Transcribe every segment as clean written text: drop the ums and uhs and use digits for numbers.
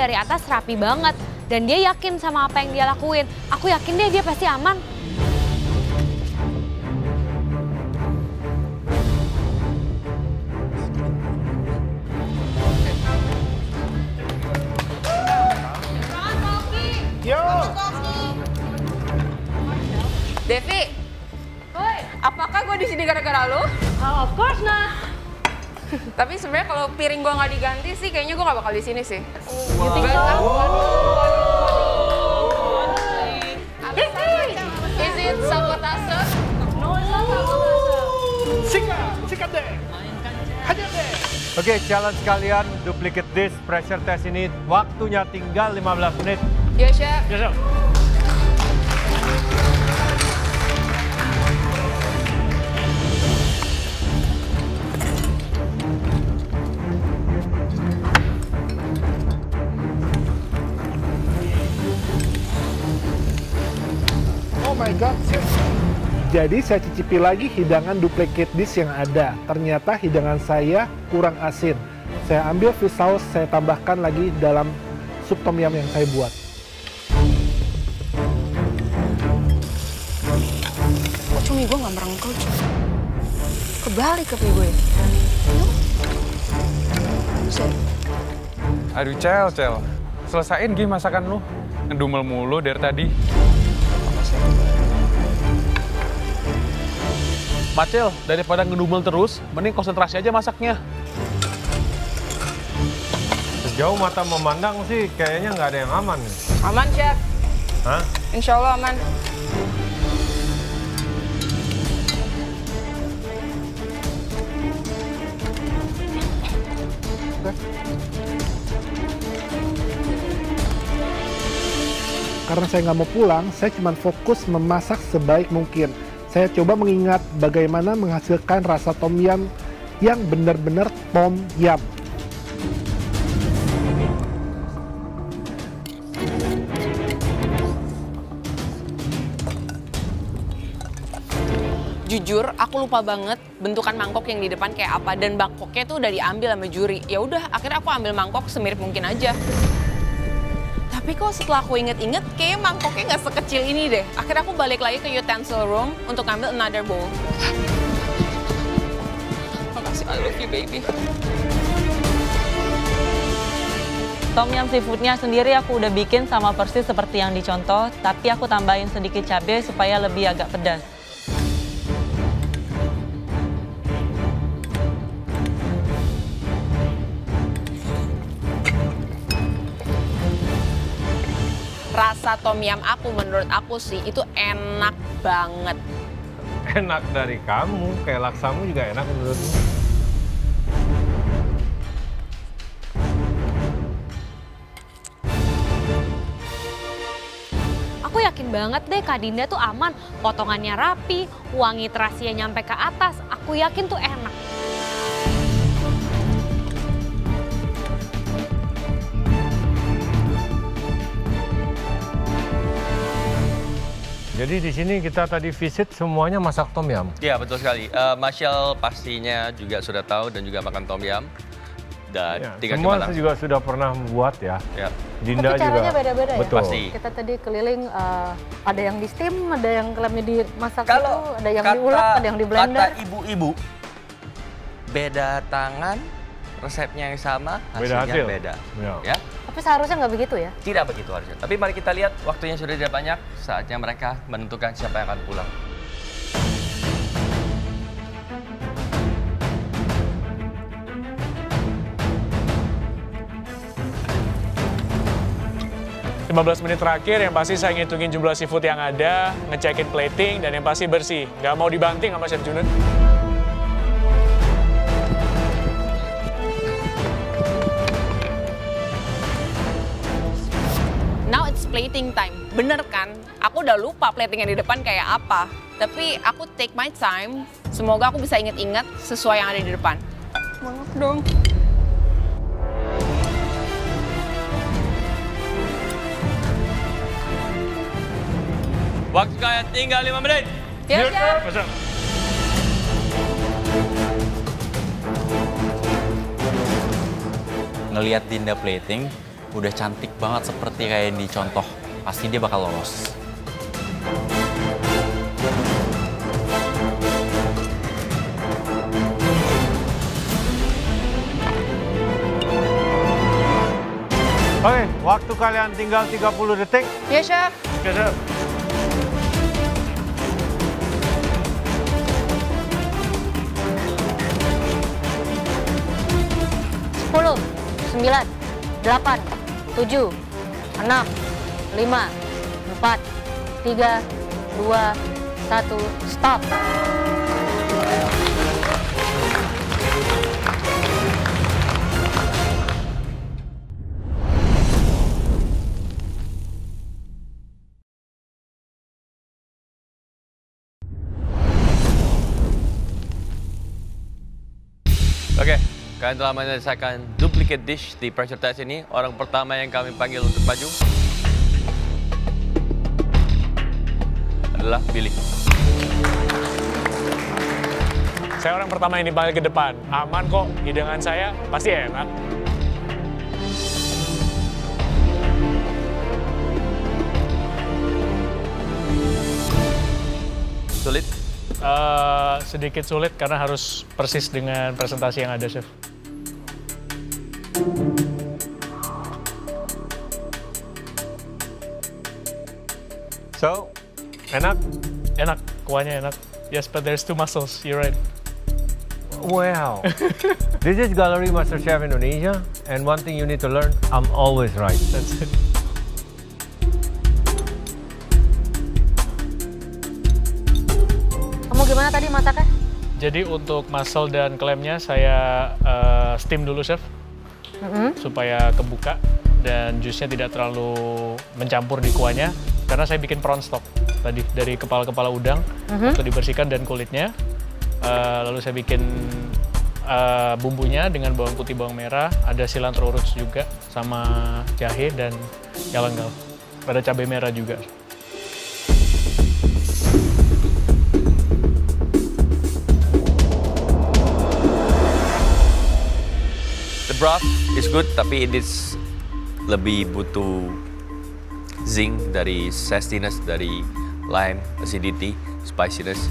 dari atas rapi banget. Dan dia yakin sama apa yang dia lakuin. Aku yakin deh dia pasti aman. Yo. Devi, apakah gue di sini gara-gara lu? Oh, of course not. Tapi sebenarnya kalau piring gue nggak diganti sih, kayaknya gue nggak bakal di sini sih. Devi, is it sabotase? No, it's not sabotase. Sikat deh. Hajar deh. Oke, challenge kalian duplicate this pressure test ini waktunya tinggal 15 menit. Ya, Chef. Yes, sir. Oh my God, chef. Jadi saya cicipi lagi hidangan duplicate dish yang ada. Ternyata hidangan saya kurang asin. Saya ambil fish sauce, saya tambahkan lagi dalam sup tom yum yang saya buat. Kok cumi gue nggak merengkel? Kebalik ke gue. Aduh, Cel. Selesain game masakan lu. Ngedumel mulu dari tadi. Macel, daripada ngedumel terus, mending konsentrasi aja masaknya. Sejauh mata memandang sih kayaknya nggak ada yang aman. Aman, Chef. Hah? Insya Allah aman. Karena saya nggak mau pulang, saya cuma fokus memasak sebaik mungkin. Saya coba mengingat bagaimana menghasilkan rasa tom yum yang benar-benar tom yum. Jujur, aku lupa banget bentukan mangkok yang di depan kayak apa, dan mangkoknya tuh udah diambil sama juri. Ya udah, akhirnya aku ambil mangkok semirip mungkin aja. Tapi kok setelah aku inget-inget, kayak mangkoknya nggak sekecil ini deh. Akhirnya aku balik lagi ke utensil room untuk ngambil another bowl. Makasih, I love you baby. Tom yum seafoodnya sendiri aku udah bikin sama persis seperti yang dicontoh, tapi aku tambahin sedikit cabai supaya lebih agak pedas. Rasa tom yum aku, menurut aku sih, itu enak banget. Enak dari kamu, kayak laksamu juga enak menurutmu. Aku yakin banget deh Kak Dinda tuh aman. Potongannya rapi, wangi terasinya nyampe ke atas. Aku yakin tuh enak. Jadi di sini kita tadi visit semuanya masak tom yum. Iya, betul sekali. Marshall pastinya juga sudah tahu dan juga makan tom yum. Dan Ya, tinggal semua coba langsung. juga sudah pernah membuat ya. Ya. Dinda Tapi caranya juga. beda-beda ya? Betul. Pasti. Kita tadi keliling, ada yang di steam, ada yang klaimnya dimasak Kalau itu, ada yang diulek, ada yang di blender. Kata ibu-ibu, beda tangan, resepnya yang sama, Beda hasilnya hasil. beda. Ya. Ya. Tapi seharusnya nggak begitu ya? Tidak begitu harusnya. Tapi mari kita lihat, waktunya sudah tidak banyak, saatnya mereka menentukan siapa yang akan pulang. Belas menit terakhir yang pasti saya ngitungin jumlah seafood yang ada, ngecekin plating, dan yang pasti bersih. Nggak mau dibanting sama Chef Junun. Now it's plating time. Bener kan? Aku udah lupa plating yang di depan kayak apa. Tapi aku take my time. Semoga aku bisa inget-inget sesuai yang ada di depan. Maaf dong. Waktu kalian tinggal 5 menit. Ya, Chef. Ngelihat Dinda plating, udah cantik banget seperti kayak yang dicontoh, pasti dia bakal lolos. Oke, waktu kalian tinggal 30 detik. Ya, Chef. Oke, Chef. Sepuluh, 9, 8, 7, 6, 5, 4, 3, 2, 1, stop. Oke, kalian telah menyelesaikan duplicate dish di pressure test ini. Orang pertama yang kami panggil untuk maju adalah Billy. Saya orang pertama yang dipanggil ke depan. Aman kok, hidangan saya pasti enak. Sulit? Sedikit sulit karena harus persis dengan presentasi yang ada, Chef. So, enak? Enak, kuahnya enak. Yes, but there's two mussels, you're right. Wow. This is Gallery MasterChef Indonesia, and one thing you need to learn, I'm always right. That's it. Kamu gimana tadi masaknya? Jadi untuk mussel dan clamnya saya steam dulu, Chef. Supaya kebuka dan jusnya tidak terlalu mencampur di kuahnya. Karena saya bikin prawn stock tadi dari kepala-kepala udang untuk dibersihkan dan kulitnya. Lalu saya bikin bumbunya dengan bawang putih, bawang merah, ada cilantro roots juga, sama jahe dan galangal. Ada cabai merah juga. The broth is good, tapi it is lebih butuh zing dari zestiness, dari lime, acidity, spiciness.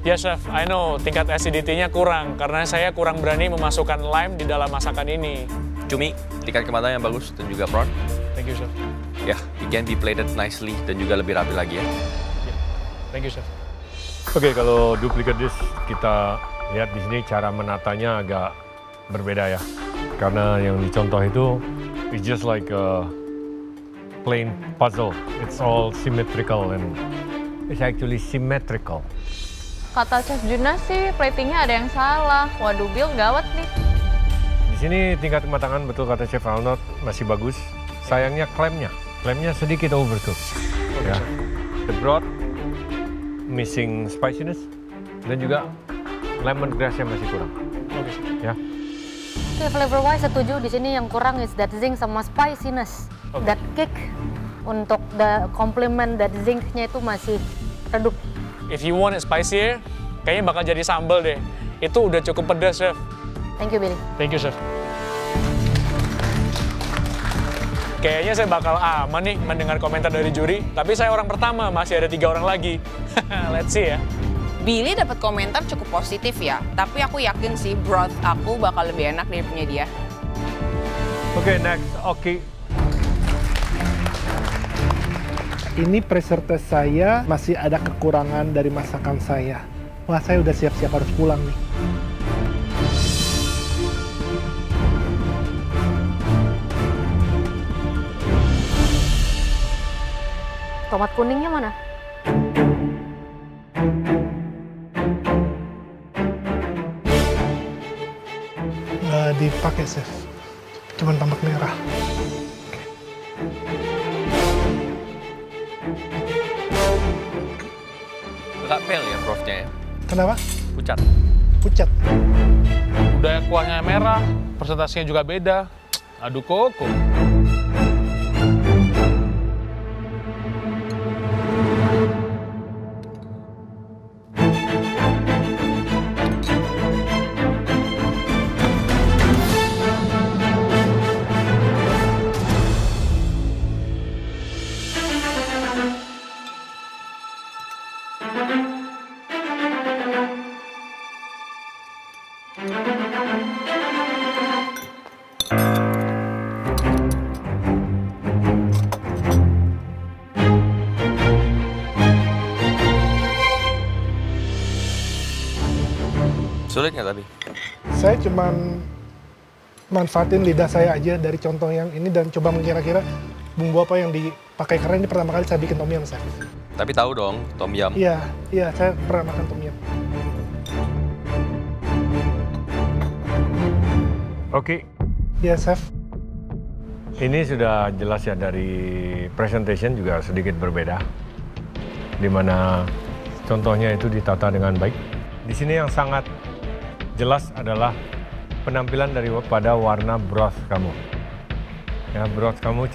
Ya, Chef, I know tingkat acidity-nya kurang karena saya kurang berani memasukkan lime di dalam masakan ini. Cumi, tingkat kematangan yang bagus dan juga prawn. Thank you, Chef. Ya, it can be plated nicely dan juga lebih rapi lagi ya. Thank you, Chef. Oke, kalau duplicate dish kita lihat di sini cara menatanya agak berbeda ya. Karena yang dicontoh itu it's just like a plain puzzle. It's all symmetrical and it's actually symmetrical. Kata Chef Juna sih platingnya ada yang salah. Waduh, Bill gawat nih. Di sini tingkat kematangan betul kata Chef Arnold masih bagus. Sayangnya klaimnya sedikit overcooked. Ya. The broth missing spiciness dan juga lemongrass-nya masih kurang. Ya. Oke, flavor wise setuju. Di sini yang kurang is that zing sama spiciness. That kick untuk the complement that zing-nya itu masih redup. If you want it spicier, kayaknya bakal jadi sambal deh. Itu udah cukup pedas, Chef. Thank you, Billy. Thank you, Chef. Kayaknya saya bakal aman nih mendengar komentar dari juri, tapi saya orang pertama, masih ada 3 orang lagi. Let's see ya. Billy dapat komentar cukup positif ya, tapi aku yakin sih broth aku bakal lebih enak dari punya dia. Oke, next, Oki. Ini pressure test saya masih ada kekurangan dari masakan saya. Wah, saya udah siap-siap harus pulang nih. Tomat kuningnya mana? Nggak dipakai, Chef. Cuman tampak merah. Nggak fail ya brothnya ya? Kenapa? Pucat. Pucat. Udah kuahnya merah, presentasinya juga beda. Aduh koko. Sulit nggak tapi? Saya cuman manfaatin lidah saya aja dari contoh yang ini dan coba mengira-kira bumbu apa yang dipakai, karena ini pertama kali saya bikin tom yum, Chef. Tapi tahu dong, tom yum. Iya, saya pernah makan tom yum. Oke. Iya, Chef. Ini sudah jelas ya, dari presentation juga sedikit berbeda. Di mana contohnya itu ditata dengan baik. Di sini yang sangat jelas adalah penampilan daripada warna broth kamu. Ya, broth kamu